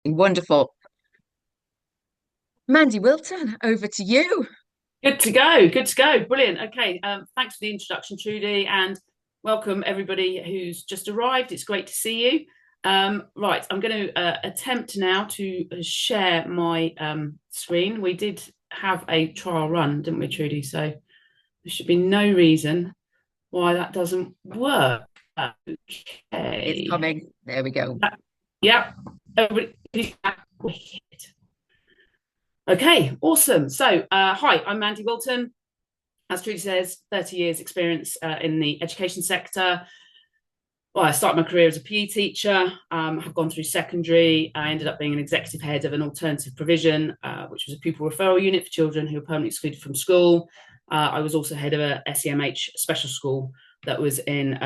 Wonderful. Mandy Wilton, over to you. Good to go. Good to go. Brilliant. Okay. Thanks for the introduction, Trudy, and welcome everybody who's just arrived. It's great to see you. Right, I'm going to attempt now to share my screen. We did have a trial run, didn't we, Trudy? So there should be no reason why that doesn't work. It's Okay. coming. There we go. Yeah. Everybody, okay. Awesome. So, hi, I'm Mandy Wilton. As Trudy says, 30 years experience in the education sector. Well, I started my career as a PE teacher. I've gone through secondary. I ended up being an executive head of an alternative provision, which was a pupil referral unit for children who were permanently excluded from school. I was also head of a SEMH special school that was in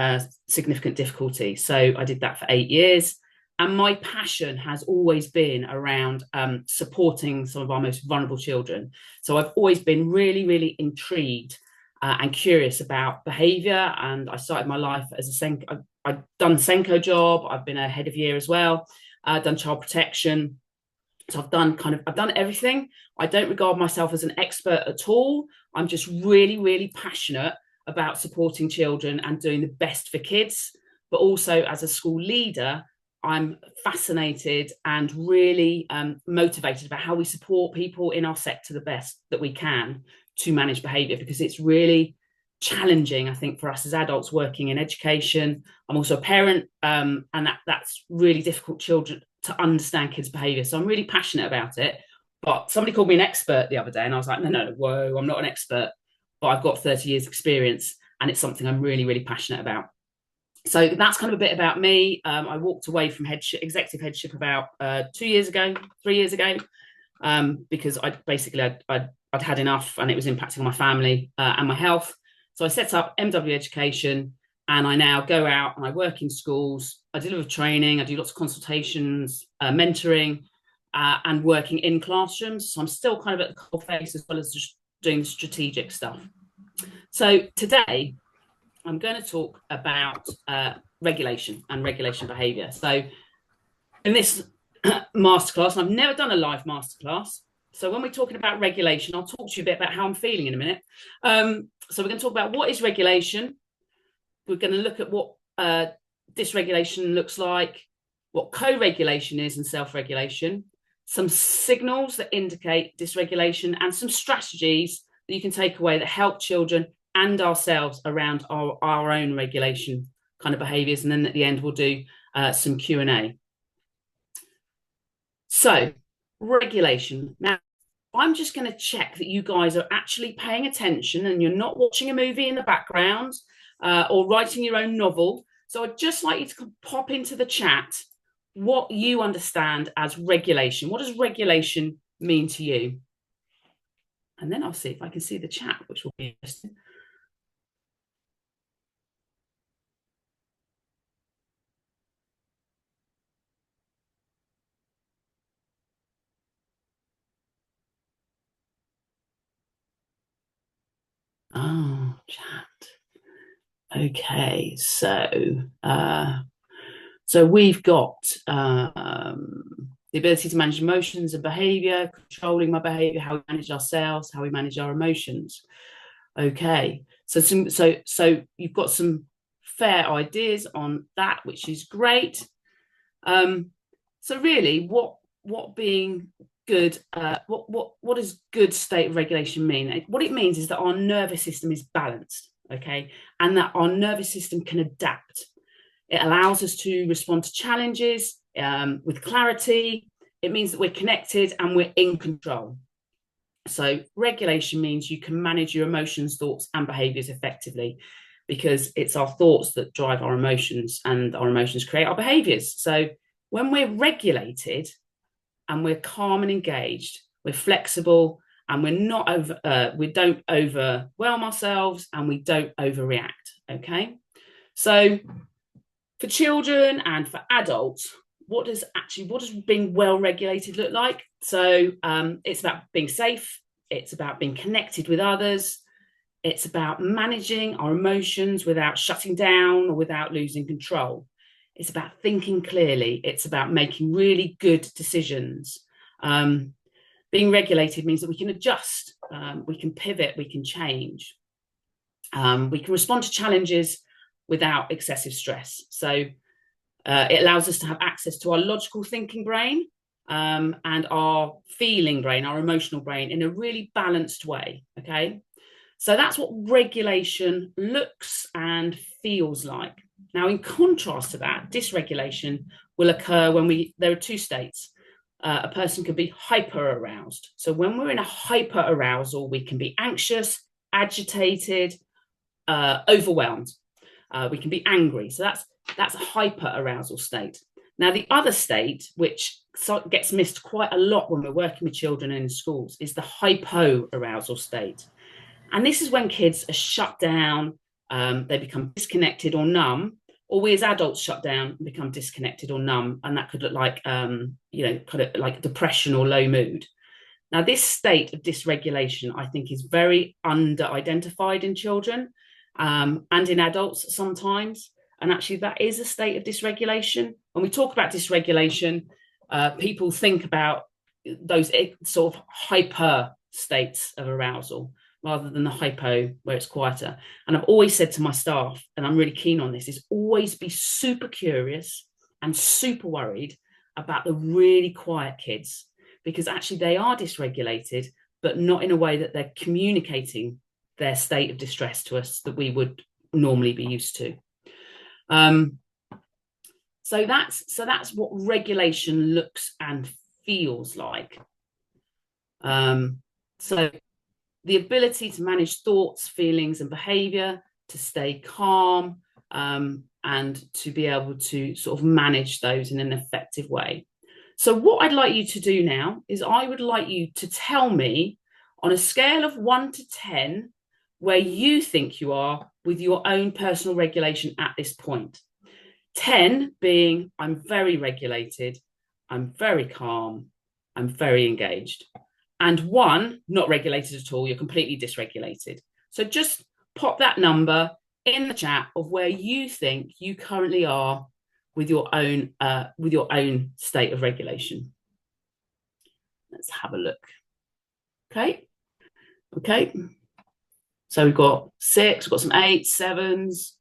significant difficulty. So I did that for 8 years. And my passion has always been around supporting some of our most vulnerable children. So I've always been really, really intrigued and curious about behaviour. And I started my life as I've done the Senko job. I've been a head of year as well. I've done child protection. So I've done everything. I don't regard myself as an expert at all. I'm just really, really passionate about supporting children and doing the best for kids. But also as a school leader, I'm fascinated and really motivated about how we support people in our sector the best that we can to manage behaviour, because it's really challenging, I think, for us as adults working in education. I'm also a parent, and that's really difficult children to understand kids' behaviour. So I'm really passionate about it. But somebody called me an expert the other day, and I was like, no, whoa, I'm not an expert, but I've got 30 years experience, and it's something I'm really, really passionate about. So that's kind of a bit about me. I walked away from executive headship about 2 years ago, 3 years ago, because I'd had enough and it was impacting on my family and my health. So I set up MW Education, and I now go out and I work in schools. I deliver training, I do lots of consultations, mentoring, and working in classrooms. So I'm still kind of at the coal face as well as just doing the strategic stuff. So today I'm going to talk about regulation and regulation behaviour. So in this masterclass, and I've never done a live masterclass. So when we're talking about regulation, I'll talk to you a bit about how I'm feeling in a minute. So we're going to talk about what is regulation. We're going to look at what dysregulation looks like, what co-regulation is and self-regulation, some signals that indicate dysregulation, and some strategies that you can take away that help children and ourselves around our own regulation kind of behaviours. And then at the end, we'll do some Q&A. So, regulation. Now, I'm just going to check that you guys are actually paying attention and you're not watching a movie in the background or writing your own novel. So I'd just like you to pop into the chat what you understand as regulation. What does regulation mean to you? And then I'll see if I can see the chat, which will be interesting. Oh, chat. Okay, so we've got the ability to manage emotions and behaviour, controlling my behaviour, how we manage ourselves, how we manage our emotions. Okay, so you've got some fair ideas on that, which is great. So really, what being good, what does good state of regulation mean? What it means is that our nervous system is balanced, okay, and that our nervous system can adapt. It allows us to respond to challenges with clarity. It means that we're connected and we're in control. So regulation means you can manage your emotions, thoughts, and behaviours effectively, because it's our thoughts that drive our emotions, and our emotions create our behaviours. So when we're regulated and we're calm and engaged, we're flexible, and we don't overwhelm ourselves, and we don't overreact. Okay, so for children and for adults, what does being well regulated look like? So it's about being safe, it's about being connected with others, it's about managing our emotions without shutting down or without losing control. It's about thinking clearly. It's about making really good decisions. Being regulated means that we can adjust, we can pivot, we can change. We can respond to challenges without excessive stress. So it allows us to have access to our logical thinking brain and our feeling brain, our emotional brain, in a really balanced way. Okay. So that's what regulation looks and feels like. Now, in contrast to that, dysregulation will occur when there are two states. A person can be hyper aroused. So when we're in a hyper arousal, we can be anxious, agitated, overwhelmed. We can be angry. So that's a hyper arousal state. Now, the other state, which gets missed quite a lot when we're working with children in schools, is the hypo arousal state. And this is when kids are shut down, they become disconnected or numb, or we as adults shut down and become disconnected or numb. And that could look like, kind of like depression or low mood. Now, this state of dysregulation, I think, is very under-identified in children and in adults sometimes. And actually, that is a state of dysregulation. When we talk about dysregulation, people think about those sort of hyper states of arousal rather than the hypo where it's quieter. And I've always said to my staff, and I'm really keen on this, is always be super curious and super worried about the really quiet kids, because actually they are dysregulated, but not in a way that they're communicating their state of distress to us that we would normally be used to. So that's what regulation looks and feels like. So the ability to manage thoughts, feelings, and behavior, to stay calm, and to be able to sort of manage those in an effective way. So what I'd like you to do now is I would like you to tell me on a scale of 1 to 10 where you think you are with your own personal regulation at this point. 10 being I'm very regulated, I'm very calm, I'm very engaged. And 1, not regulated at all, you're completely dysregulated. So just pop that number in the chat of where you think you currently are with your own state of regulation. Let's have a look. Okay. So we've got 6, we've got some 8s, 7s.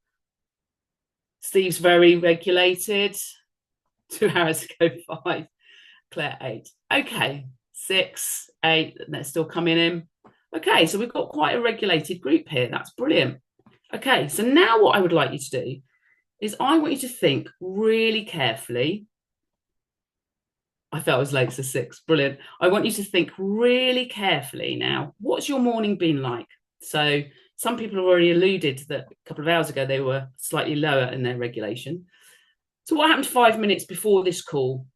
Steve's very regulated. 2 hours ago, 5. Claire, 8. Okay, 6, 8, and they're still coming in. Okay, so we've got quite a regulated group here. That's brilliant. Okay, so now what I would like you to do is I want you to think really carefully. I felt I was late, so 6. Brilliant. I want you to think really carefully now. What's your morning been like? So some people have already alluded that a couple of hours ago they were slightly lower in their regulation. So what happened 5 minutes before this call?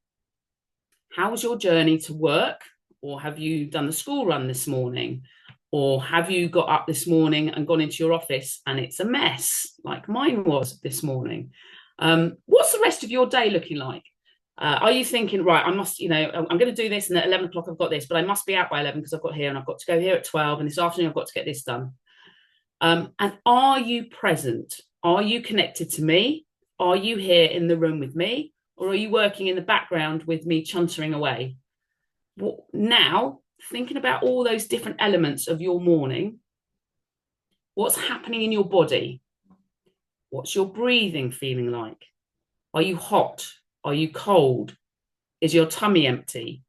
How was your journey to work? Or have you done the school run this morning? Or have you got up this morning and gone into your office and it's a mess like mine was this morning? What's the rest of your day looking like? Are you thinking, right, I must, I'm going to do this and at 11 o'clock I've got this, but I must be out by 11 because I've got here and I've got to go here at 12 and this afternoon I've got to get this done. And are you present? Are you connected to me? Are you here in the room with me? Or are you working in the background with me chuntering away? Well, now, thinking about all those different elements of your morning, what's happening in your body? What's your breathing feeling like? Are you hot? Are you cold? Is your tummy empty?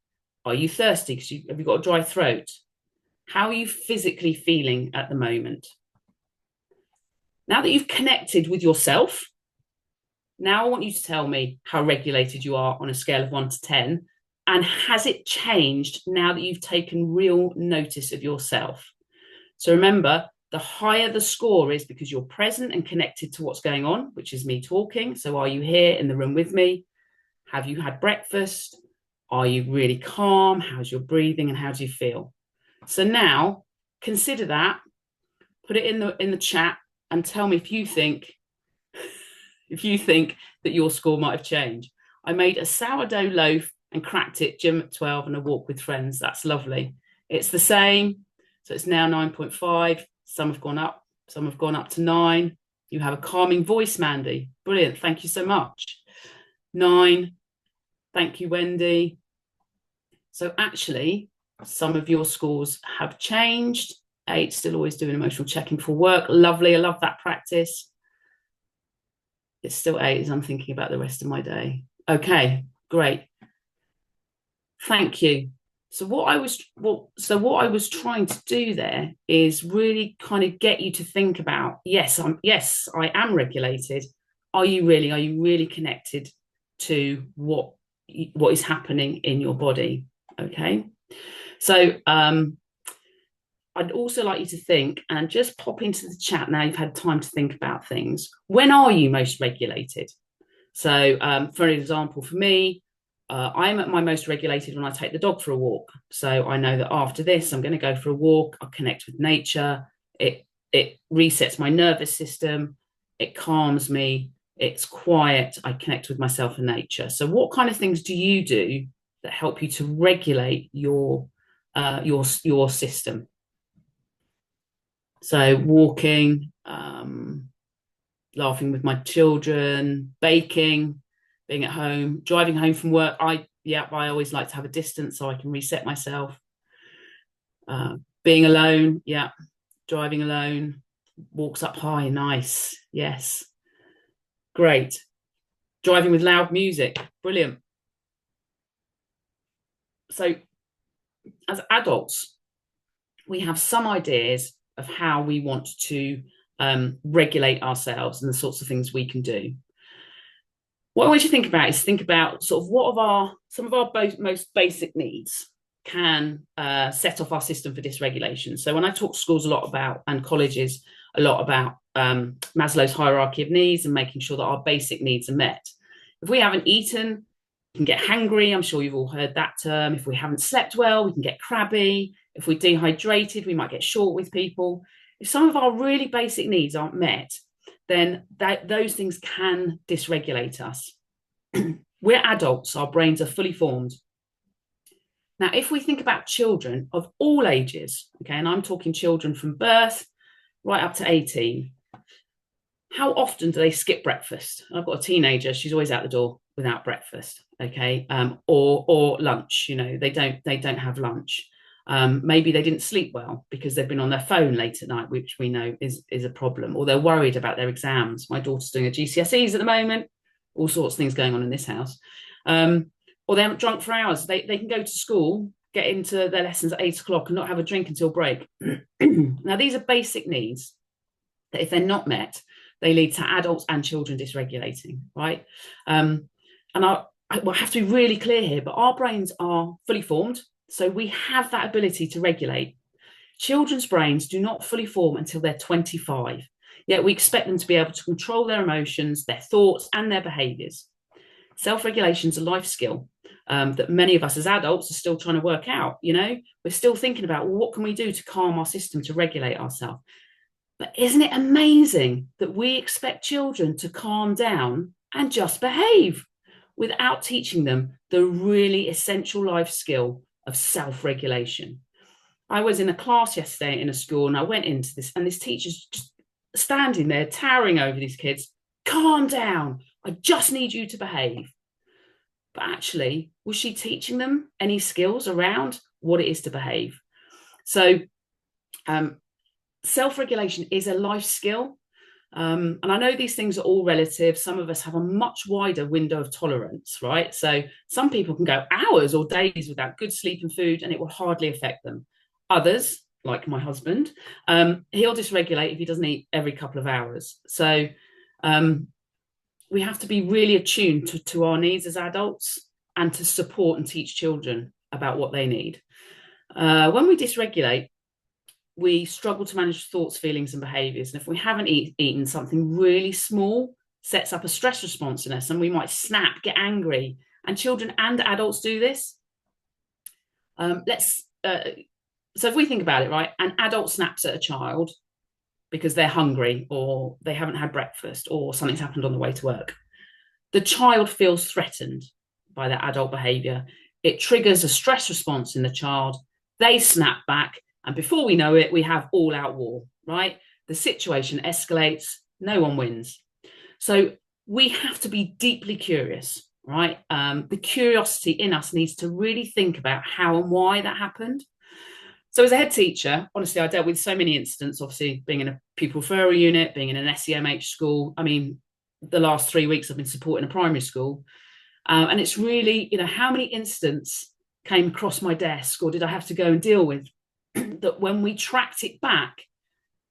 Are you thirsty? Have you got a dry throat? How are you physically feeling at the moment? Now that you've connected with yourself, now I want you to tell me how regulated you are on a scale of 1 to 10. And has it changed now that you've taken real notice of yourself? So remember, the higher the score is because you're present and connected to what's going on, which is me talking. So are you here in the room with me? Have you had breakfast? Are you really calm? How's your breathing and how do you feel? So now consider that, put it in the chat and tell me if you think that your score might have changed. I made a sourdough loaf and cracked it, gym at 12 and a walk with friends. That's lovely. It's the same. So it's now 9.5. Some have gone up. Some have gone up to 9. You have a calming voice, Mandy. Brilliant. Thank you so much. 9. Thank you, Wendy. So actually, some of your scores have changed. 8, still always doing emotional checking for work. Lovely. I love that practice. It's still 8 as I'm thinking about the rest of my day. Okay, great. Thank you. So what I was trying to do there is really kind of get you to think about, yes, I am regulated. Are you really? Are you really connected to what is happening in your body? Okay. So I'd also like you to think and just pop into the chat now you've had time to think about things. When are you most regulated? So, for an example, for me, I'm at my most regulated when I take the dog for a walk. So I know that after this, I'm going to go for a walk. I'll connect with nature. It resets my nervous system. It calms me. It's quiet. I connect with myself and nature. So, what kind of things do you do that help you to regulate your system? So, walking, laughing with my children, baking, being at home, driving home from work. I always like to have a distance so I can reset myself. Being alone, driving alone, walks up high, nice, yes, great. Driving with loud music, brilliant. So, as adults, we have some ideas of how we want to regulate ourselves and the sorts of things we can do. What I want you to think about sort of some of our most basic needs can set off our system for dysregulation. So when I talk to schools a lot about and colleges a lot about Maslow's hierarchy of needs and making sure that our basic needs are met. If we haven't eaten, we can get hangry. I'm sure you've all heard that term. If we haven't slept well, we can get crabby. If we're dehydrated, we might get short with people. If some of our really basic needs aren't met, then those things can dysregulate us. We're adults, our brains are fully formed. Now, if we think about children of all ages, okay, and I'm talking children from birth right up to 18, how often do they skip breakfast? I've got a teenager, she's always out the door without breakfast, okay, or lunch, they don't have lunch. Maybe they didn't sleep well because they've been on their phone late at night, which we know is a problem, or they're worried about their exams. My daughter's doing her GCSEs at the moment, all sorts of things going on in this house. Or they haven't drunk for hours. They can go to school, get into their lessons at 8 o'clock and not have a drink until break. Now, these are basic needs that if they're not met, they lead to adults and children dysregulating, right? And I have to be really clear here, but our brains are fully formed. So we have that ability to regulate. Children's brains do not fully form until they're 25. Yet we expect them to be able to control their emotions, their thoughts, and their behaviors. Self-regulation is a life skill that many of us as adults are still trying to work out. We're still thinking about, well, what can we do to calm our system, to regulate ourselves? But isn't it amazing that we expect children to calm down and just behave without teaching them the really essential life skill of self-regulation? I was in a class yesterday in a school and I went into this and this teacher's just standing there towering over these kids. Calm down. I just need you to behave. But actually, was she teaching them any skills around what it is to behave? So self-regulation is a life skill. And I know these things are all relative. Some of us have a much wider window of tolerance, right? So some people can go hours or days without good sleep and food, and it will hardly affect them. Others, like my husband, he'll dysregulate if he doesn't eat every couple of hours. So we have to be really attuned to our needs as adults and to support and teach children about what they need. When we dysregulate, we struggle to manage thoughts, feelings, and behaviors. And if we haven't eaten, something really small sets up a stress response in us, and we might snap, get angry. And children and adults do this. So if we think about it, right, an adult snaps at a child because they're hungry or they haven't had breakfast or something's happened on the way to work. The child feels threatened by that adult behavior. It triggers a stress response in the child. They snap back. And before we know it, we have all-out war, right? The situation escalates. No one wins. So we have to be deeply curious right? The curiosity in us needs to really think about how and why that happened. So as a head teacher, honestly, I dealt with so many incidents, obviously being in a pupil referral unit, being in an SEMH school. I mean, the last 3 weeks I've been supporting a primary school. And it's really, how many incidents came across my desk or did I have to go and deal with that when we tracked it back,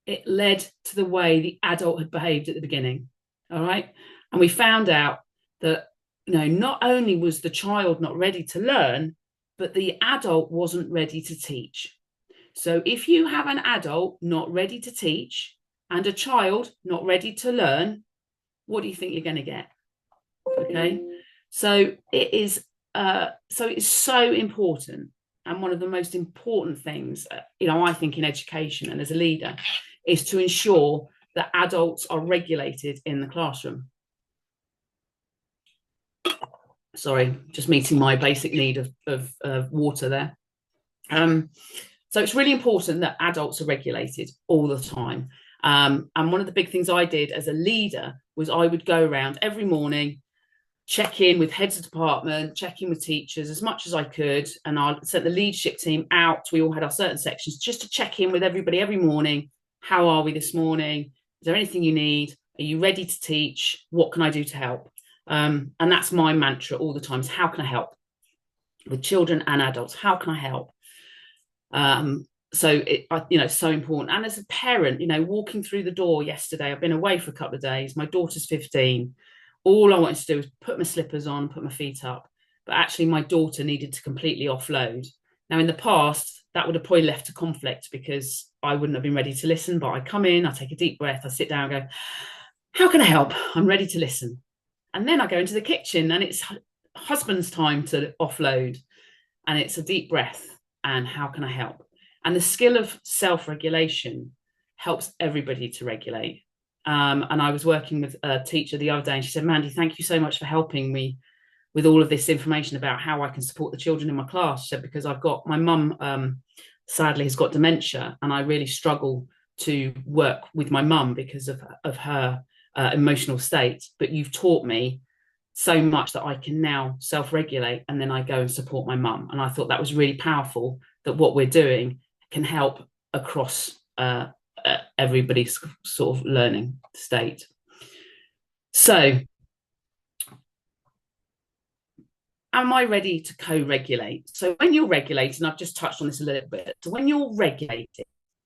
it led to the way the adult had behaved at the beginning. All right. And we found out that, not only was the child not ready to learn, but the adult wasn't ready to teach. So if you have an adult not ready to teach and a child not ready to learn, what do you think you're going to get? Okay. So it is so important. And one of the most important things, I think in education and as a leader, is to ensure that adults are regulated in the classroom. Sorry, just meeting my basic need of water there. So it's really important that adults are regulated all the time. And one of the big things I did as a leader was I would go around every morning, check in with heads of department, check in with teachers as much as I could. And I sent the leadership team out. We all had our certain sections just to check in with everybody every morning. How are we this morning? Is there anything you need? Are you ready to teach? What can I do to help? And that's my mantra all the time is how can I help with children and adults? How can I help? So it's so important. And as a parent, walking through the door yesterday, I've been away for a couple of days. My daughter's 15. All I wanted to do was put my slippers on, put my feet up. But actually, my daughter needed to completely offload. Now, in the past, that would have probably left a conflict because I wouldn't have been ready to listen. But I come in, I take a deep breath, I sit down and go, how can I help? I'm ready to listen. And then I go into the kitchen and it's husband's time to offload. And it's a deep breath. And how can I help? And the skill of self-regulation helps everybody to regulate. And I was working with a teacher the other day and she said, Mandy, thank you so much for helping me with all of this information about how I can support the children in my class. She said, because I've got my mum, sadly, has got dementia and I really struggle to work with my mum because of her emotional state. But you've taught me so much that I can now self-regulate and then I go and support my mum. And I thought that was really powerful, that what we're doing can help across everybody's sort of learning state. So am I ready to co-regulate? So when you're regulating, I've just touched on this a little bit. So when you're regulating,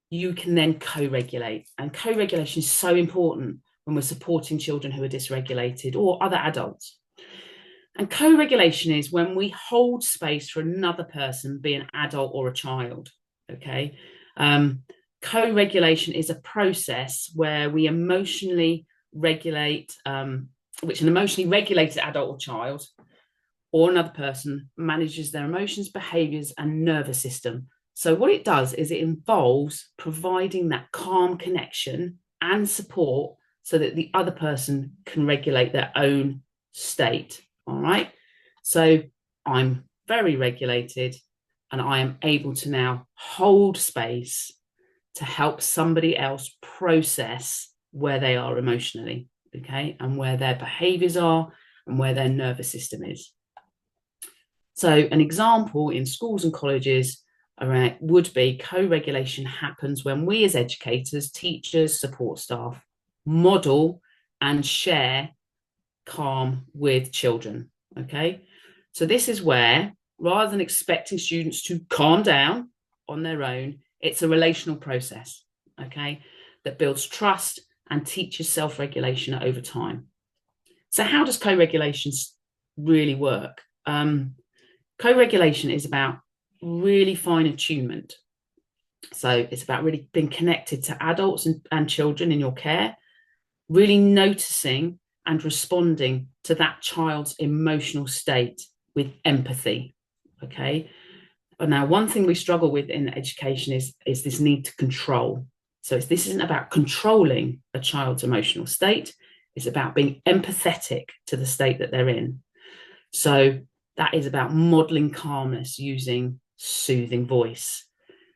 you can then co-regulate. And co-regulation is so important when we're supporting children who are dysregulated or other adults. And co-regulation is when we hold space for another person, be an adult or a child, okay? Co-regulation is a process where we emotionally regulate, which an emotionally regulated adult or child or another person manages their emotions, behaviours and nervous system. So what it does is it involves providing that calm connection and support so that the other person can regulate their own state. All right. So I'm very regulated and I am able to now hold space to help somebody else process where they are emotionally, okay, and where their behaviors are and where their nervous system is. So an example in schools and colleges would be co-regulation happens when we as educators, teachers, support staff model and share calm with children, okay? So this is where, rather than expecting students to calm down on their own, it's a relational process, okay, that builds trust and teaches self-regulation over time. So how does co-regulation really work? Co-regulation is about really fine attunement. So it's about really being connected to adults and children in your care, really noticing and responding to that child's emotional state with empathy, okay? But now, one thing we struggle with in education is this need to control. So this isn't about controlling a child's emotional state. It's about being empathetic to the state that they're in. So that is about modeling calmness using soothing voice,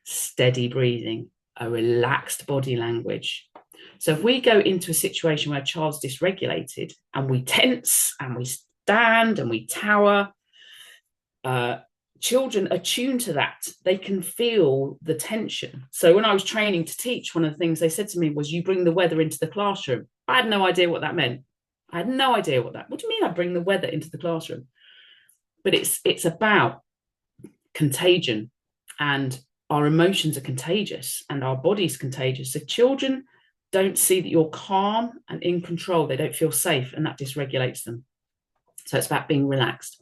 steady breathing, a relaxed body language. So if we go into a situation where a child's dysregulated and we tense and we stand and we tower. Children are tuned to that. They can feel the tension. So when I was training to teach, one of the things they said to me was, you bring the weather into the classroom. I had no idea what that meant. I had no idea what do you mean I bring the weather into the classroom? But it's about contagion, and our emotions are contagious and our body's contagious. So children don't see that you're calm and in control. They don't feel safe, and that dysregulates them. So it's about being relaxed.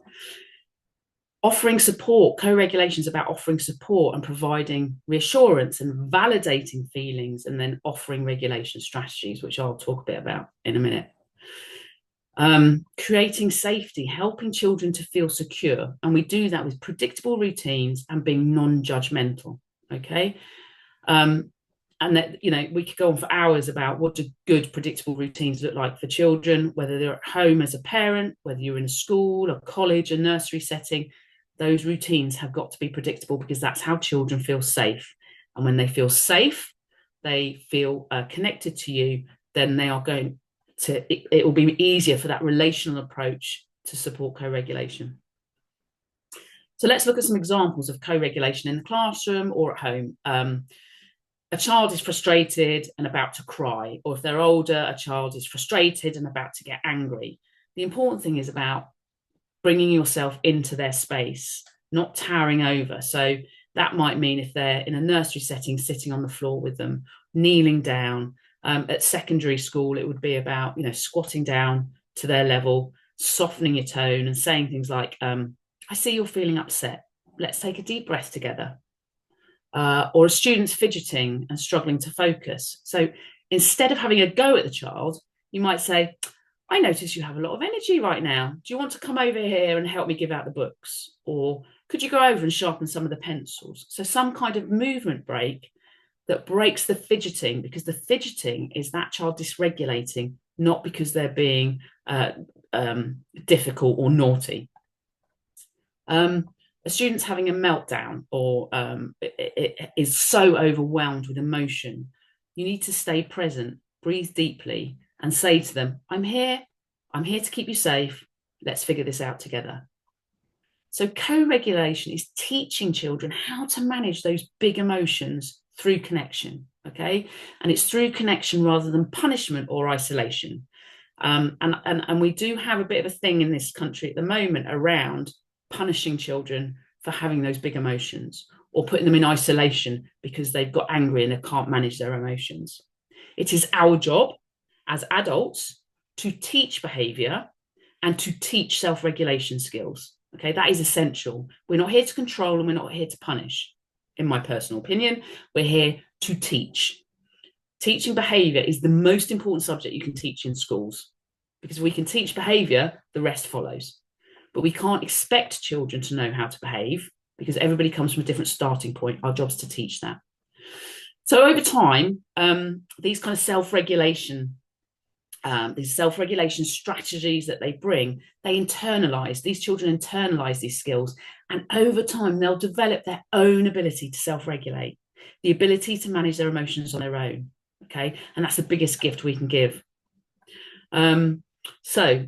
Offering support, co-regulation is about offering support and providing reassurance and validating feelings, and then offering regulation strategies, which I'll talk a bit about in a minute. Creating safety, helping children to feel secure. And we do that with predictable routines and being non-judgmental, okay? And that, we could go on for hours about what do good predictable routines look like for children, whether they're at home as a parent, whether you're in a school, a college, a nursery setting. Those routines have got to be predictable, because that's how children feel safe. And when they feel safe, they feel connected to you, then they are going to, it will be easier for that relational approach to support co-regulation. So let's look at some examples of co-regulation in the classroom or at home. A child is frustrated and about to cry, or if they're older, a child is frustrated and about to get angry. The important thing is about bringing yourself into their space, not towering over. So that might mean, if they're in a nursery setting, sitting on the floor with them, kneeling down. At secondary school, it would be about, squatting down to their level, softening your tone and saying things like, I see you're feeling upset. Let's take a deep breath together. Or a student's fidgeting and struggling to focus. So instead of having a go at the child, you might say, I notice you have a lot of energy right now. Do you want to come over here and help me give out the books? Or could you go over and sharpen some of the pencils? So some kind of movement break that breaks the fidgeting, because the fidgeting is that child dysregulating, not because they're being difficult or naughty. A student's having a meltdown, or it is so overwhelmed with emotion. You need to stay present, breathe deeply, and say to them, I'm here to keep you safe. Let's figure this out together. So co-regulation is teaching children how to manage those big emotions through connection, okay? And it's through connection rather than punishment or isolation. And we do have a bit of a thing in this country at the moment around punishing children for having those big emotions, or putting them in isolation because they've got angry and they can't manage their emotions. It is our job as adults to teach behaviour and to teach self-regulation skills. Okay, that is essential. We're not here to control and we're not here to punish. In my personal opinion, we're here to teach. Teaching behaviour is the most important subject you can teach in schools, because if we can teach behaviour, the rest follows. But we can't expect children to know how to behave, because everybody comes from a different starting point. Our job's to teach that. So over time, these kind of self-regulation strategies that they bring, these children internalize these skills, and over time they'll develop their own ability to self-regulate, the ability to manage their emotions on their own, okay? And that's the biggest gift we can give. So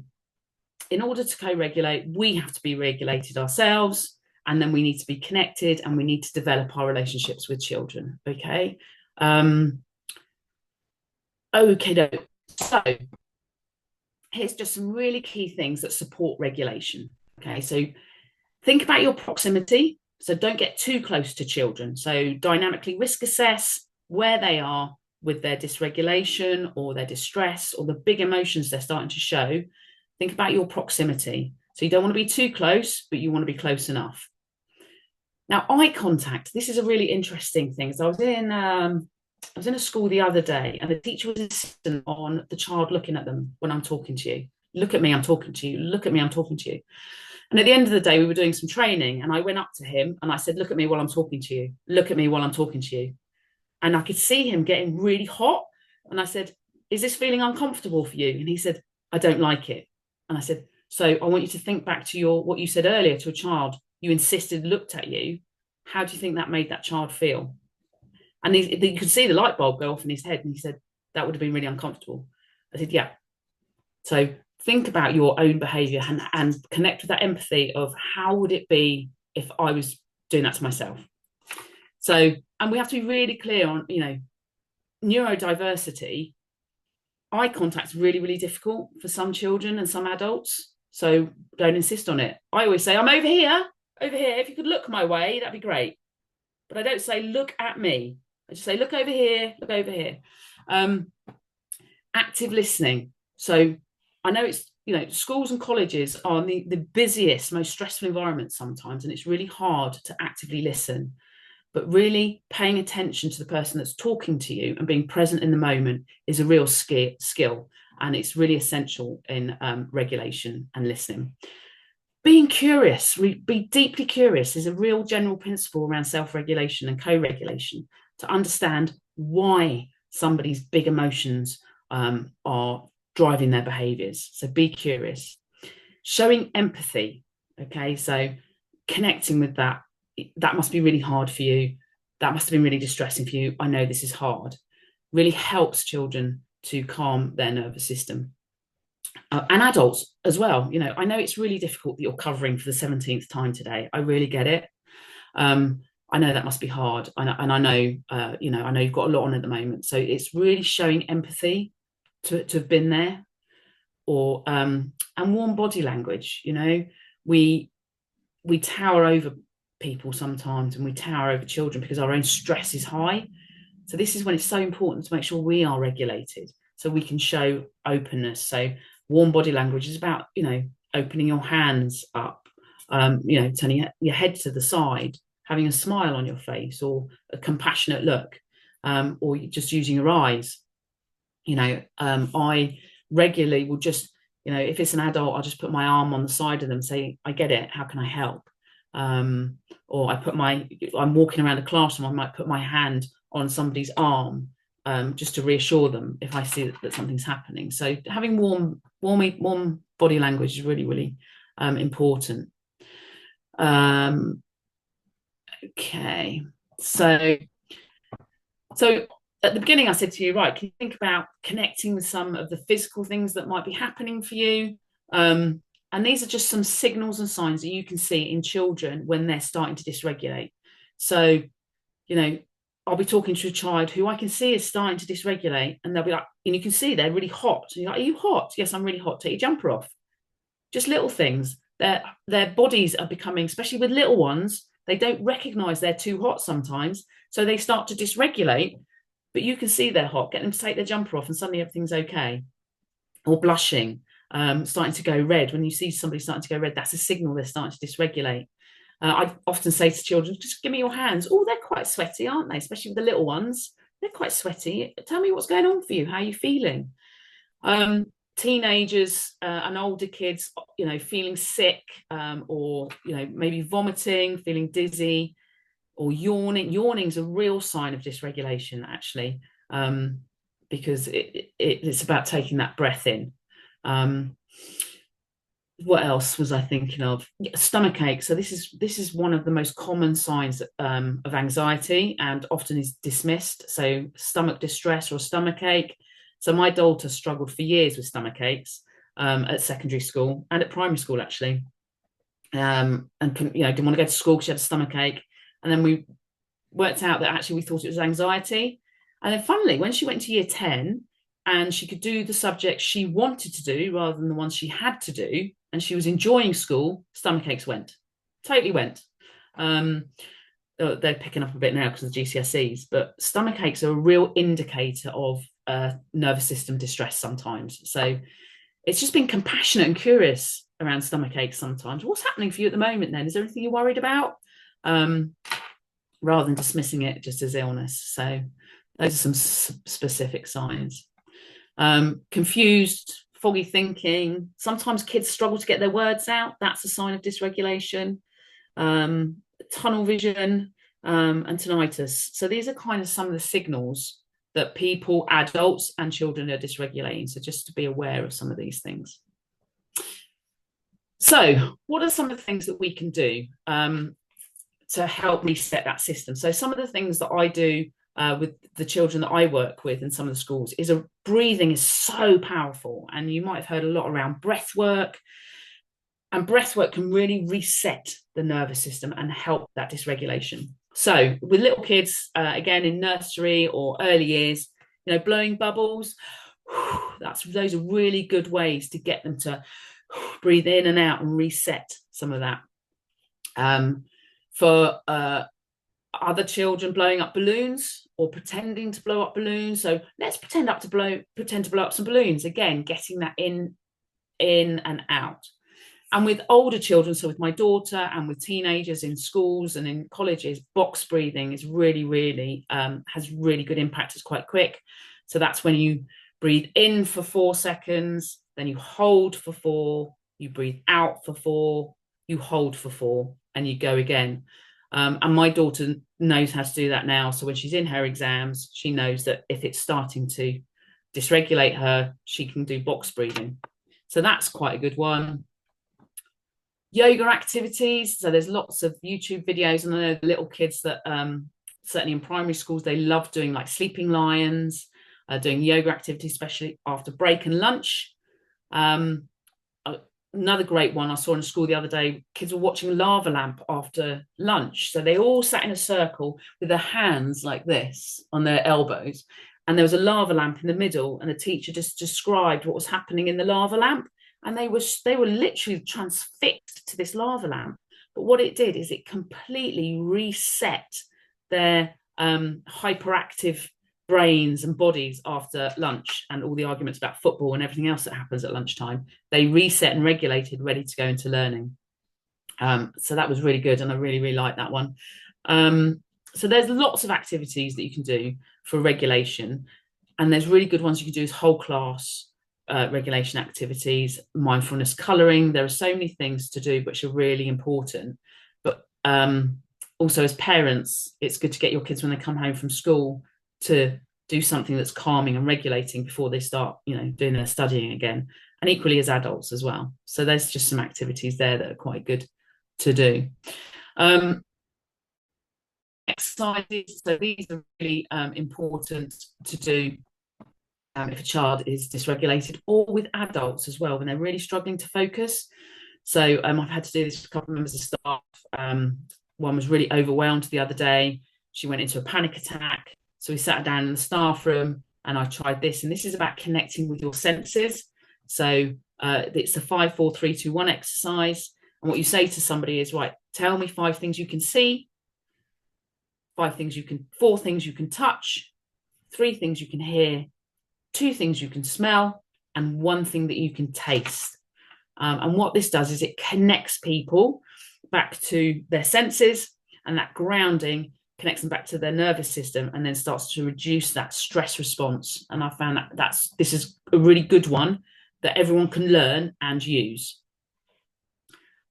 in order to co-regulate, we have to be regulated ourselves, and then we need to be connected, and we need to develop our relationships with children, okay? Okay, so here's just some really key things that support regulation. Okay, so think about your proximity. So don't get too close to children. So dynamically risk assess where they are with their dysregulation or their distress or the big emotions they're starting to show. Think about your proximity. So you don't want to be too close, but you want to be close enough. Now, eye contact. This is a really interesting thing. So I was in a school the other day, and the teacher was insistent on the child looking at them when I'm talking to you. Look at me, I'm talking to you. Look at me, I'm talking to you. And at the end of the day, we were doing some training, and I went up to him and I said, look at me while I'm talking to you. Look at me while I'm talking to you. And I could see him getting really hot. And I said, is this feeling uncomfortable for you? And he said, I don't like it. And I said, so I want you to think back to what you said earlier to a child. You insisted, looked at you. How do you think that made that child feel? And you could see the light bulb go off in his head. And he said, that would have been really uncomfortable. I said, yeah. So think about your own behavior and connect with that empathy of how would it be if I was doing that to myself. So, and we have to be really clear on, neurodiversity. Eye contact's really, really difficult for some children and some adults. So don't insist on it. I always say, I'm over here, over here. If you could look my way, that'd be great. But I don't say, look at me. I just say, look over here, look over here. Active listening. So I know it's, schools and colleges are the busiest, most stressful environments sometimes, and it's really hard to actively listen. But really paying attention to the person that's talking to you and being present in the moment is a real skill, and it's really essential in regulation and listening. Being curious, be deeply curious, is a real general principle around self-regulation and co-regulation, to understand why somebody's big emotions are driving their behaviors. So be curious. Showing empathy, okay, so connecting with that must be really hard for you. That must have been really distressing for you. I know this is hard. Really helps children to calm their nervous system. And adults as well. I know it's really difficult that you're covering for the 17th time today. I really get it. I know that must be hard. And I know, I know you've got a lot on at the moment. So it's really showing empathy to have been there. Or and warm body language. We tower over people sometimes, and we tower over children because our own stress is high. So this is when it's so important to make sure we are regulated so we can show openness. So warm body language is about, opening your hands up, turning your head to the side, having a smile on your face, or a compassionate look, or just using your eyes. I regularly will just, if it's an adult, I'll just put my arm on the side of them, say, I get it, how can I help? Or I'm walking around a classroom, I might put my hand on somebody's arm, just to reassure them if I see that something's happening. So having warm body language is really, really important. Okay, so at the beginning I said to you, right, can you think about connecting with some of the physical things that might be happening for you? And these are just some signals and signs that you can see in children when they're starting to dysregulate. So, I'll be talking to a child who I can see is starting to dysregulate, and they'll be like, and you can see they're really hot. And you're like, are you hot? Yes, I'm really hot. Take your jumper off. Just little things. Their bodies are becoming, especially with little ones, they don't recognize they're too hot sometimes. So they start to dysregulate, but you can see they're hot. Get them to take their jumper off and suddenly everything's okay. Or blushing. Starting to go red. When you see somebody starting to go red, that's a signal they're starting to dysregulate. I often say to children, just give me your hands. Oh, they're quite sweaty, aren't they? Especially with the little ones. They're quite sweaty. Tell me what's going on for you. How are you feeling? Teenagers and older kids, feeling sick, or, maybe vomiting, feeling dizzy, or yawning. Yawning's a real sign of dysregulation, actually, because it's about taking that breath in. What else was I thinking of? Stomach ache. So this is one of the most common signs of anxiety, and often is dismissed. So stomach distress or stomach ache. So my daughter struggled for years with stomach aches at secondary school and at primary school, actually, and didn't want to go to school because she had a stomach ache. And then we worked out that actually we thought it was anxiety. And then funnily, when she went to year 10 and she could do the subjects she wanted to do rather than the ones she had to do, and she was enjoying school, stomach aches totally went. They're picking up a bit now because of the GCSEs, but stomach aches are a real indicator of nervous system distress sometimes. So it's just being compassionate and curious around stomach aches sometimes. What's happening for you at the moment then? Is there anything you're worried about? Rather than dismissing it just as illness. So those are some specific signs. Confused, foggy thinking. Sometimes kids struggle to get their words out. That's a sign of dysregulation. Tunnel vision, and tinnitus. So these are kind of some of the signals that people, adults and children, are dysregulating. So just to be aware of some of these things. So what are some of the things that we can do to help reset that system? So some of the things that I do with the children that I work with in some of the schools is breathing is so powerful. And you might have heard a lot around breath work. And breath work can really reset the nervous system and help that dysregulation. So with little kids, again, in nursery or early years, blowing bubbles, those are really good ways to get them to breathe in and out and reset some of that. For other children, blowing up balloons or pretending to blow up balloons. So let's pretend to blow up some balloons. Again, getting that in and out. And with older children, so with my daughter and with teenagers in schools and in colleges, box breathing is really, really has really good impact. It's quite quick. So that's when you breathe in for 4 seconds, then you hold for 4, you breathe out for 4, you hold for 4, and you go again. And my daughter knows how to do that now. So when she's in her exams, she knows that if it's starting to dysregulate her, she can do box breathing. So that's quite a good one. Yoga activities. So there's lots of YouTube videos, and I know the little kids that certainly in primary schools, they love doing like sleeping lions, doing yoga activities, especially after break and lunch. Another great one I saw in school the other day, kids were watching lava lamp after lunch. So they all sat in a circle with their hands like this on their elbows. And there was a lava lamp in the middle, and the teacher just described what was happening in the lava lamp. And they were literally transfixed to this lava lamp. But what it did is it completely reset their hyperactive brains and bodies after lunch and all the arguments about football and everything else that happens at lunchtime. They reset and regulated, ready to go into learning. So that was really good, and I really, really like that one. So there's lots of activities that you can do for regulation, and there's really good ones you can do as whole class regulation activities, mindfulness, colouring. There are so many things to do which are really important. But also as parents, it's good to get your kids when they come home from school to do something that's calming and regulating before they start, doing their studying again, and equally as adults as well. So there's just some activities there that are quite good to do. Exercises, so these are really important to do if a child is dysregulated, or with adults as well when they're really struggling to focus. So I've had to do this with a couple of members of staff. One was really overwhelmed the other day. She went into a panic attack. So we sat down in the staff room and I tried this. And this is about connecting with your senses. So it's a 5, 4, 3, 2, 1 exercise. And what you say to somebody is, right, tell me 5 things you can see, 4 things you can touch, 3 things you can hear, 2 things you can smell, and 1 thing that you can taste. And what this does is it connects people back to their senses, and that grounding connects them back to their nervous system, and then starts to reduce that stress response. And I found that this is a really good one that everyone can learn and use.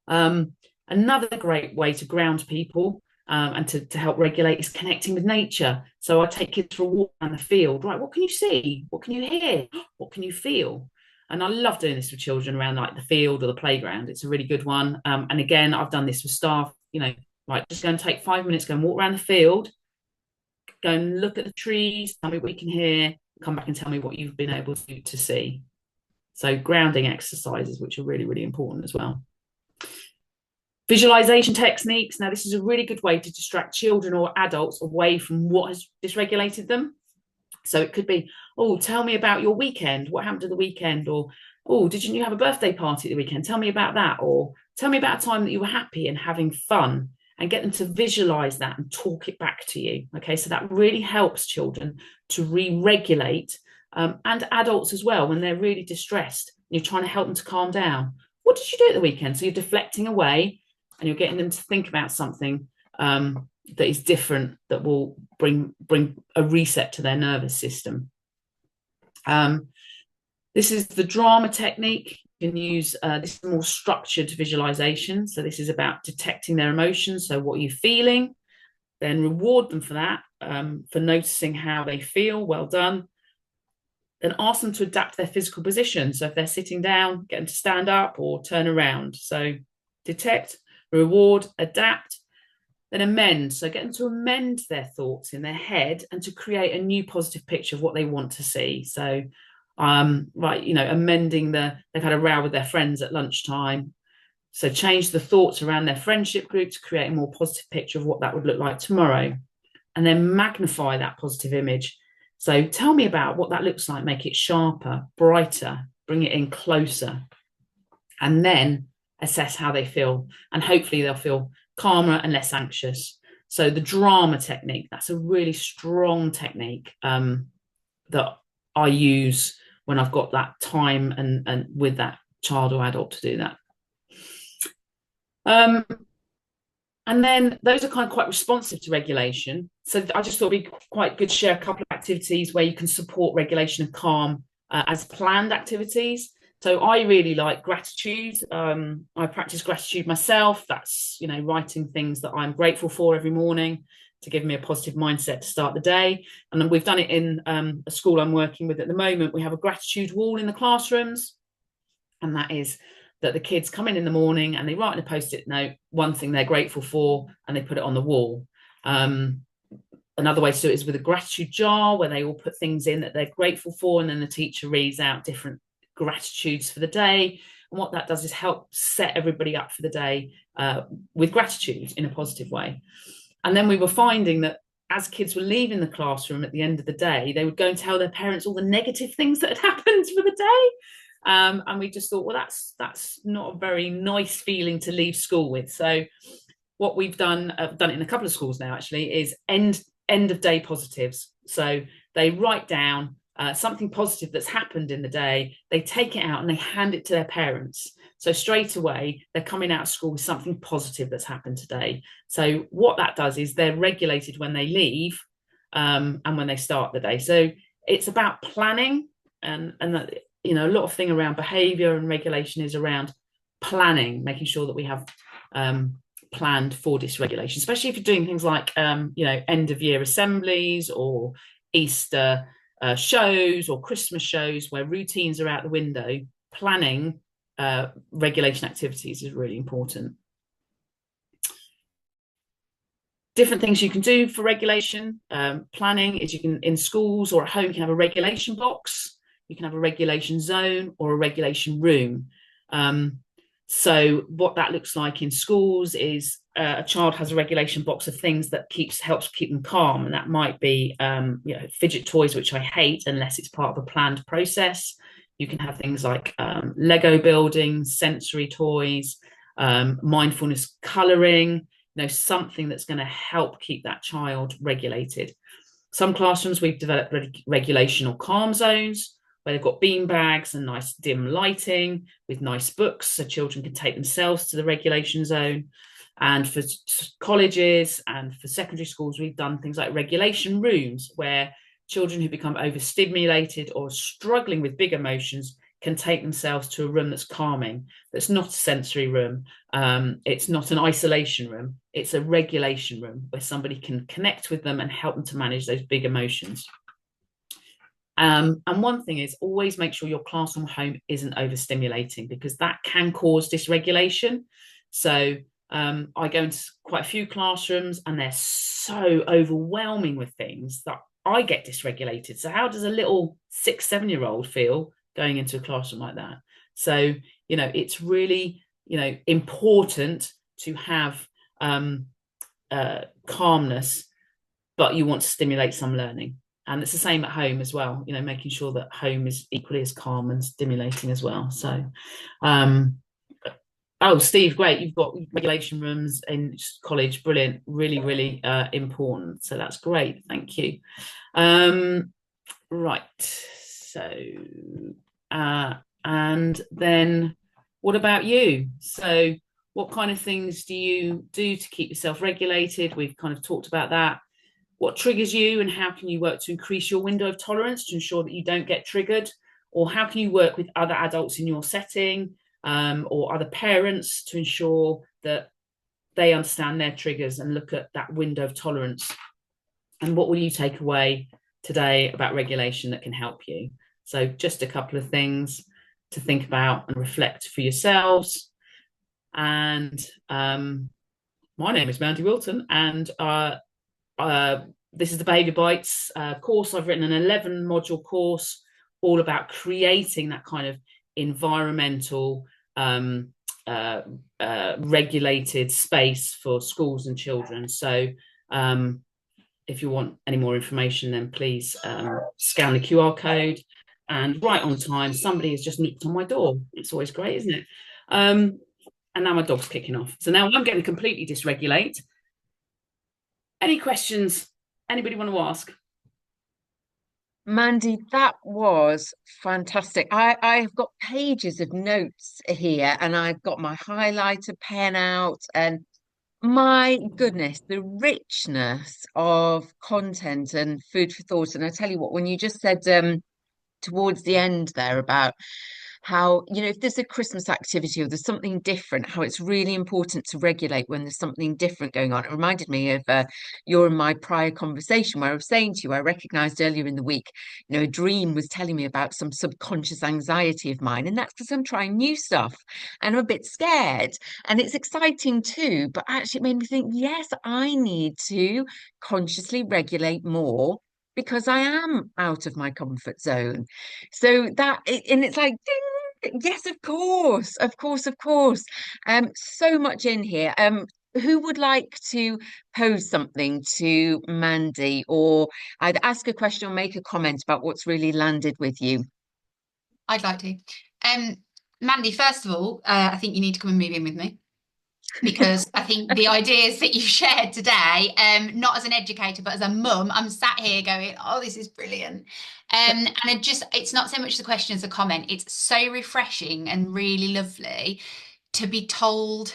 Another great way to ground people and to help regulate is connecting with nature. So I take kids for a walk around the field. Right, what can you see? What can you hear? What can you feel? And I love doing this with children around like the field or the playground. It's a really good one. And again, I've done this with staff, right, just go and take 5 minutes, go and walk around the field, go and look at the trees, tell me what you can hear, come back and tell me what you've been able to see. So grounding exercises, which are really, really important as well. Visualization techniques. Now, this is a really good way to distract children or adults away from what has dysregulated them. So it could be, oh, tell me about your weekend. What happened to the weekend? Or, oh, didn't you have a birthday party at the weekend? Tell me about that. Or tell me about a time that you were happy and having fun, and get them to visualize that and talk it back to you. Okay, so that really helps children to re-regulate, and adults as well when they're really distressed. You're trying to help them to calm down. What did you do at the weekend? So you're deflecting away, and you're getting them to think about something that is different, that will bring a reset to their nervous system. This is the drama technique. You can use this more structured visualization. So this is about detecting their emotions. So what are you feeling? Then reward them for that, for noticing how they feel. Well done. Then ask them to adapt their physical position. So if they're sitting down, get them to stand up or turn around. So detect, reward, adapt. Then amend. So get them to amend their thoughts in their head and to create a new positive picture of what they want to see. So, right, amending they've had a row with their friends at lunchtime. So change the thoughts around their friendship group to create a more positive picture of what that would look like tomorrow. And then magnify that positive image. So tell me about what that looks like, make it sharper, brighter, bring it in closer, and then assess how they feel. And hopefully they'll feel calmer and less anxious. So the drama technique, that's a really strong technique that I use when I've got that time and with that child or adult to do that. And then those are kind of quite responsive to regulation. So I just thought it'd be quite good to share a couple of activities where you can support regulation and calm as planned activities. So I really like gratitude. I practice gratitude myself. That's, writing things that I'm grateful for every morning to give me a positive mindset to start the day. And we've done it in a school I'm working with at the moment. We have a gratitude wall in the classrooms. And that is that the kids come in the morning and they write in a post-it note one thing they're grateful for and they put it on the wall. Another way to do it is with a gratitude jar where they all put things in that they're grateful for, and then the teacher reads out different gratitudes for the day. And what that does is help set everybody up for the day with gratitude in a positive way. And then we were finding that as kids were leaving the classroom at the end of the day, they would go and tell their parents all the negative things that had happened for the day. And we just thought, well, that's not a very nice feeling to leave school with. So what we've done it in a couple of schools now actually, is end of day positives. So they write down something positive that's happened in the day, they take it out and they hand it to their parents. So straight away, they're coming out of school with something positive that's happened today. So what that does is they're regulated when they leave and when they start the day. So it's about planning, and that, a lot of thing around behaviour and regulation is around planning, making sure that we have planned for dysregulation, especially if you're doing things like, end of year assemblies or Easter shows or Christmas shows where routines are out the window. Planning regulation activities is really important. Different things you can do for regulation planning is you can, in schools or at home, you can have a regulation box, you can have a regulation zone or a regulation room. So what that looks like in schools is a child has a regulation box of things that helps keep them calm, and that might be fidget toys, which I hate unless it's part of a planned process. You can have things like Lego building, sensory toys, mindfulness colouring, something that's going to help keep that child regulated. Some classrooms we've developed regulation or calm zones where they've got bean bags and nice dim lighting with nice books so children can take themselves to the regulation zone. And for colleges and for secondary schools, we've done things like regulation rooms where children who become overstimulated or struggling with big emotions can take themselves to a room that's calming, that's not a sensory room. It's not an isolation room. It's a regulation room where somebody can connect with them and help them to manage those big emotions. And one thing is always make sure your classroom home isn't overstimulating, because that can cause dysregulation. So I go into quite a few classrooms and they're so overwhelming with things that I get dysregulated. So how does a little 6-7-year-old feel going into a classroom like that? So, it's really, important to have calmness, but you want to stimulate some learning. And it's the same at home as well, making sure that home is equally as calm and stimulating as well. So, oh, Steve, great. You've got regulation rooms in college. Brilliant. Really, really important. So that's great. Thank you. Right. So, and then what about you? So what kind of things do you do to keep yourself regulated? We've kind of talked about that. What triggers you, and how can you work to increase your window of tolerance to ensure that you don't get triggered? Or how can you work with other adults in your setting or other parents to ensure that they understand their triggers and look at that window of tolerance? And what will you take away today about regulation that can help you? So just a couple of things to think about and reflect for yourselves. And My name is Mandy Wilton, and uh, this is the Behaviour Bites course. I've written an 11 module course all about creating that kind of environmental, um, uh, regulated space for schools and children. So, um, if you want any more information, then please scan the QR code. And right on time, somebody has just knocked on my door. It's always great, isn't it? And now my dog's kicking off. So now I'm going to completely dysregulate. Any questions anybody want to ask? Mandy, that was fantastic. I have got pages of notes here and I've got my highlighter pen out, and my goodness, the richness of content and food for thought. And I tell you what, when you just said towards the end there about how, if there's a Christmas activity or there's something different, how it's really important to regulate when there's something different going on. It reminded me of your and my prior conversation where I was saying to you, I recognized earlier in the week, a dream was telling me about some subconscious anxiety of mine. And that's because I'm trying new stuff and I'm a bit scared. And it's exciting too, but actually it made me think, yes, I need to consciously regulate more because I am out of my comfort zone. So and it's like, ding, yes, of course, of course, of course. So much in here. Who would like to pose something to Mandy or either ask a question or make a comment about what's really landed with you? I'd like to. Um, Mandy, first of all, I think you need to come and move in with me because I think the ideas that you've shared today, not as an educator, but as a mum, I'm sat here going, oh, this is brilliant. It's not so much the question as a comment. It's so refreshing and really lovely to be told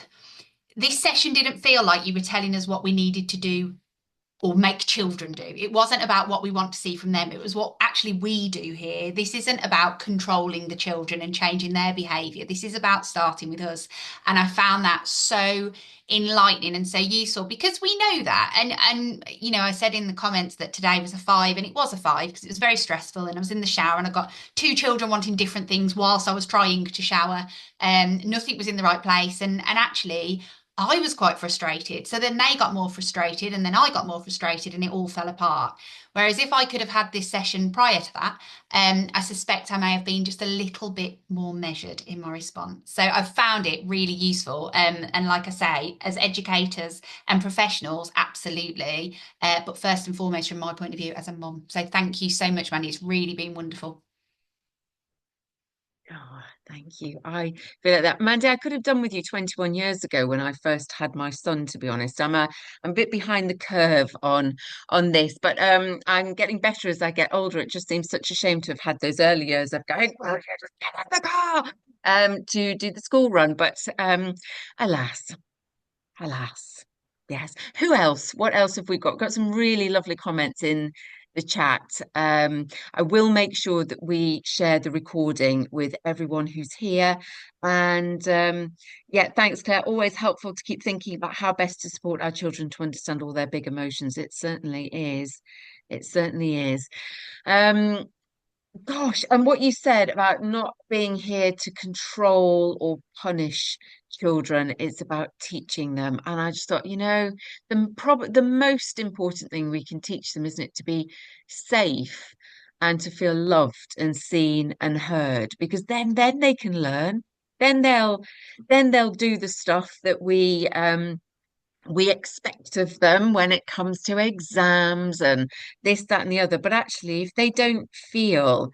this session didn't feel like you were telling us what we needed to do or make children do. It wasn't about what we want to see from them. It was what actually we do here. This isn't about controlling the children and changing their behaviour. This is about starting with us. And I found that so enlightening and so useful because we know that. And I said in the comments that today was a 5, and it was a 5 because it was very stressful. And I was in the shower and I got 2 children wanting different things whilst I was trying to shower. Nothing was in the right place. And actually, I was quite frustrated. So then they got more frustrated, and then I got more frustrated, and it all fell apart. Whereas if I could have had this session prior to that, I suspect I may have been just a little bit more measured in my response. So I've found it really useful. And like I say, as educators and professionals, absolutely. But first and foremost, from my point of view as a mum. So thank you so much, Mandy. It's really been wonderful. Oh, thank you. I feel like that. Mandy, I could have done with you 21 years ago when I first had my son, to be honest. I'm a bit behind the curve on this, but I'm getting better as I get older. It just seems such a shame to have had those early years of going, well, yeah, just get out the car to do the school run. But alas, alas. Yes. Who else? What else have we got? Got some really lovely comments in the chat. I will make sure that we share the recording with everyone who's here. And yeah, thanks, Claire. Always helpful to keep thinking about how best to support our children to understand all their big emotions. It certainly is. It certainly is. Um, Gosh, and what you said about not being here to control or punish children, it's about teaching them. And I just thought, the most important thing we can teach them, isn't it, to be safe and to feel loved and seen and heard, because then they can learn. Then they'll do the stuff that we expect of them when it comes to exams and this, that, and the other. But actually, if they don't feel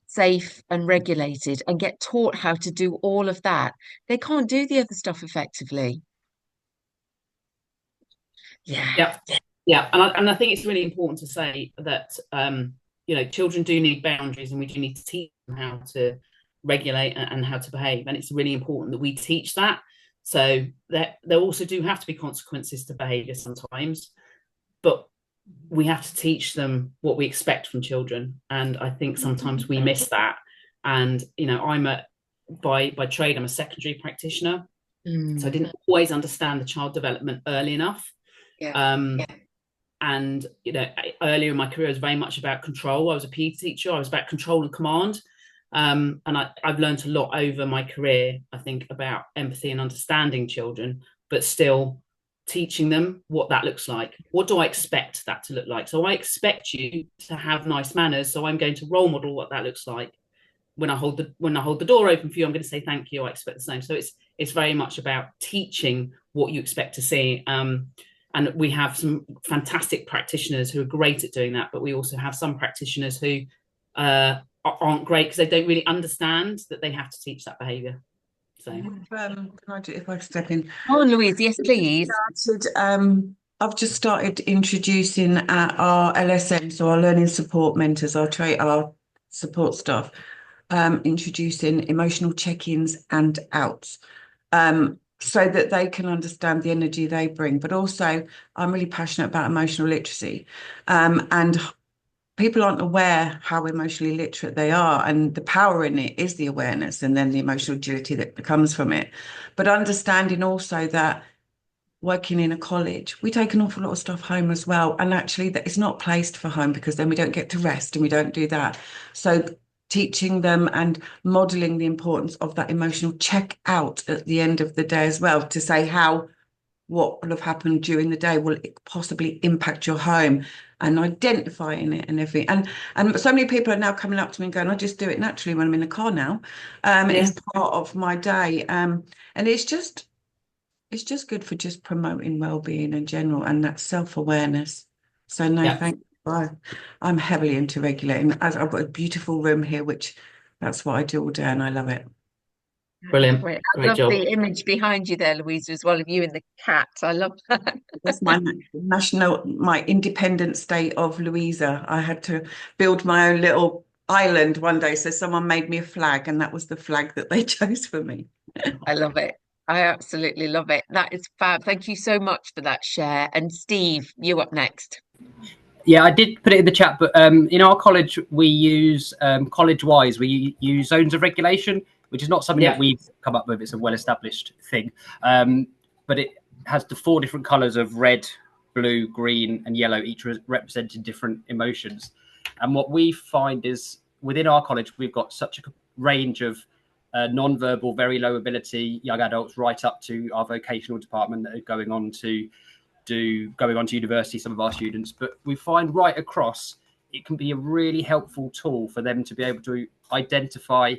safe and regulated and get taught how to do all of that, they can't do the other stuff effectively. Yeah. Yeah, yeah, and I think it's really important to say that children do need boundaries, and we do need to teach them how to regulate and how to behave, and it's really important that we teach that. So there also do have to be consequences to behaviour sometimes, but we have to teach them what we expect from children, and I think sometimes we miss that. And by trade, I'm a secondary practitioner, so I didn't always understand the child development early enough. Yeah. And earlier in my career, it was very much about control. I was a PE teacher. I was about control and command. And I've learned a lot over my career, I think, about empathy and understanding children, but still teaching them what that looks like. What do I expect that to look like? So I expect you to have nice manners, so I'm going to role model what that looks like. When I hold the door open for you, I'm going to say thank you. I expect the same. So it's very much about teaching what you expect to see. And we have some fantastic practitioners who are great at doing that, but we also have some practitioners who aren't great because they don't really understand that they have to teach that behaviour. So can I do, if I step in? Oh, Louise, yes, please. I've just started introducing our LSM, so our learning support mentors, our support staff, introducing emotional check-ins and outs, so that they can understand the energy they bring. But also, I'm really passionate about emotional literacy, and people aren't aware how emotionally literate they are, and the power in it is the awareness and then the emotional agility that comes from it. But understanding also that working in a college, we take an awful lot of stuff home as well, and actually that is not placed for home, because then we don't get to rest and we don't do that. So teaching them and modeling the importance of that emotional check out at the end of the day as well, to say how what will have happened during the day will possibly impact your home, and identifying it and everything. And so many people are now coming up to me and going, I just do it naturally when I'm in the car now. It's part of my day. And it's just good for just promoting well-being in general and that self-awareness. So no, thank you. I'm heavily into regulating. As I've got a beautiful room here, which that's what I do all day, and I love it. Brilliant. Great. I Great love job. the image behind you there, Louisa, as well, of you and the cat. I love that. That's my my independent state of Louisa. I had to build my own little island one day, so someone made me a flag, and that was the flag that they chose for me. I love it. I absolutely love it. That is fab. Thank you so much for that share. And Steve, you up next. Yeah, I did put it in the chat, but in our college, we use college-wise, we use zones of regulation, which is not something that we've come up with. It's a well-established thing. But it has the 4 different colors of red, blue, green, and yellow, each representing different emotions. And what we find is within our college, we've got such a range of non-verbal, very low ability young adults, right up to our vocational department that are going on to university, some of our students. But we find right across, it can be a really helpful tool for them to be able to identify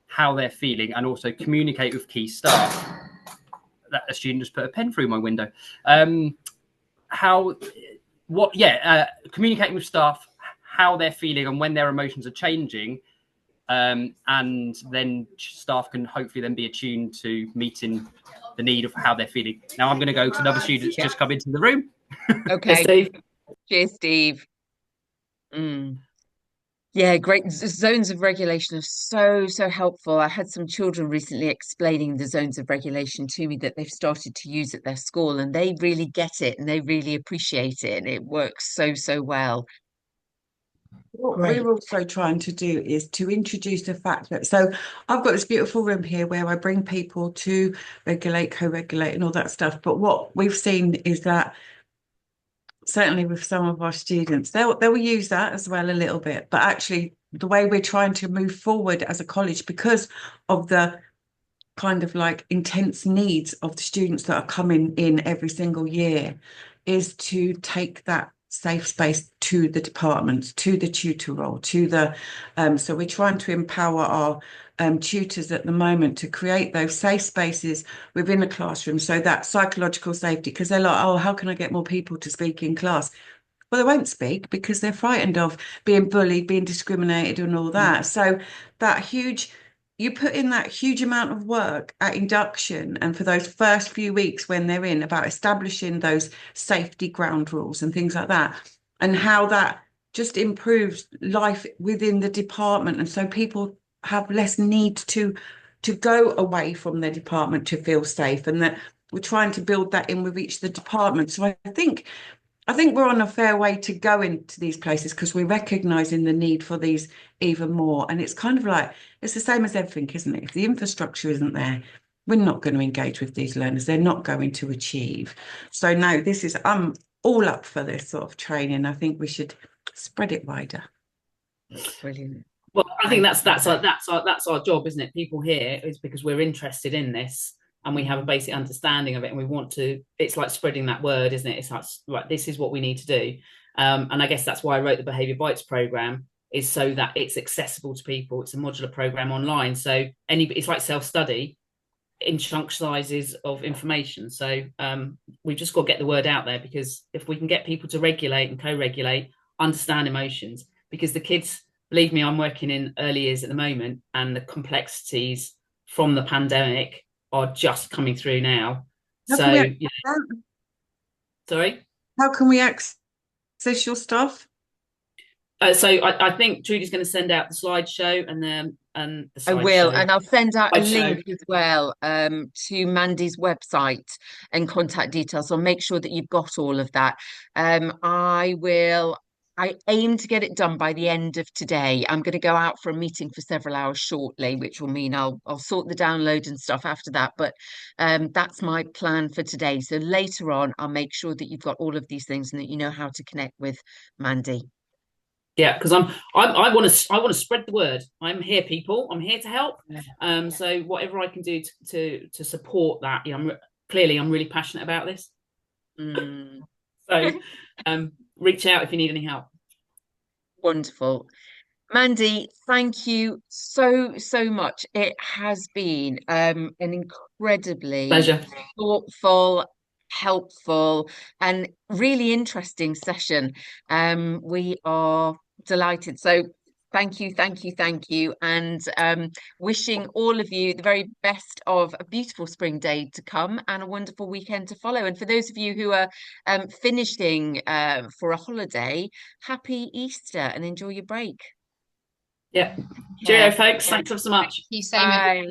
how they're feeling and also communicate with key staff. That a student just put a pen through my window. Communicating with staff how they're feeling and when their emotions are changing, and then staff can hopefully then be attuned to meeting the need of how they're feeling. Now I'm going to go to another student that's just come into the room. Okay. Steve. Cheers, Steve. Yeah, great. Zones of regulation are so helpful. I had some children recently explaining the zones of regulation to me that they've started to use at their school, and they really get it and they really appreciate it. And it works so well. What we're also trying to do is to introduce the fact that, so I've got this beautiful room here where I bring people to regulate, co-regulate and all that stuff. But what we've seen is that certainly with some of our students, they'll use that as well a little bit. But actually the way we're trying to move forward as a college, because of the kind of like intense needs of the students that are coming in every single year, is to take that safe space to the departments, to the tutor role, to the so we're trying to empower our tutors at the moment to create those safe spaces within the classroom, so that psychological safety, because they're like, oh, how can I get more people to speak in class? Well, they won't speak because they're frightened of being bullied, being discriminated and all that. So you put in that huge amount of work at induction and for those first few weeks when they're in, about establishing those safety ground rules and things like that, and how that just improves life within the department. And so people have less need to go away from their department to feel safe, and that we're trying to build that in with each of the departments. So I think we're on a fair way to go into these places, because we're recognising the need for these even more. And it's kind of like, it's the same as everything, isn't it? If the infrastructure isn't there, we're not going to engage with these learners. They're not going to achieve. So no, I'm all up for this sort of training. I think we should spread it wider. Brilliant. Well, I think that's our job, isn't it? People here is because we're interested in this. and we have a basic understanding of it, and we want to, it's like spreading that word, isn't it? It's like, right, this is what we need to do. And I guess that's why I wrote the Behaviour Bites program, is so that it's accessible to people. It's a modular program online, so it's like self-study in chunk sizes of information. So we've just got to get the word out there, because if we can get people to regulate and co-regulate, understand emotions, because the kids, believe me, I'm working in early years at the moment, and the complexities from the pandemic are just coming through now. Sorry? How can we access your stuff? So I think Trudy's going to send out the slideshow and the I will, and I'll send out a slideshow. link as well to Mandy's website and contact details. So I'll make sure that you've got all of that. I aim to get it done by the end of today. I'm going to go out for a meeting for several hours shortly, which will mean I'll sort the download and stuff after that. But that's my plan for today. So later on, I'll make sure that you've got all of these things and that you know how to connect with Mandy. Yeah, because I want to spread the word. I'm here, people. I'm here to help. So whatever I can do to support that, I'm really passionate about this. So reach out if you need any help. Wonderful. Mandy, thank you so much. It has been an incredibly Pleasure. thoughtful, helpful, and really interesting session. We are delighted. So thank you, and wishing all of you the very best of a beautiful spring day to come and a wonderful weekend to follow. And for those of you who are finishing for a holiday, happy Easter and enjoy your break. Yeah. Cheerio, folks. Thanks so much. Thank you so much.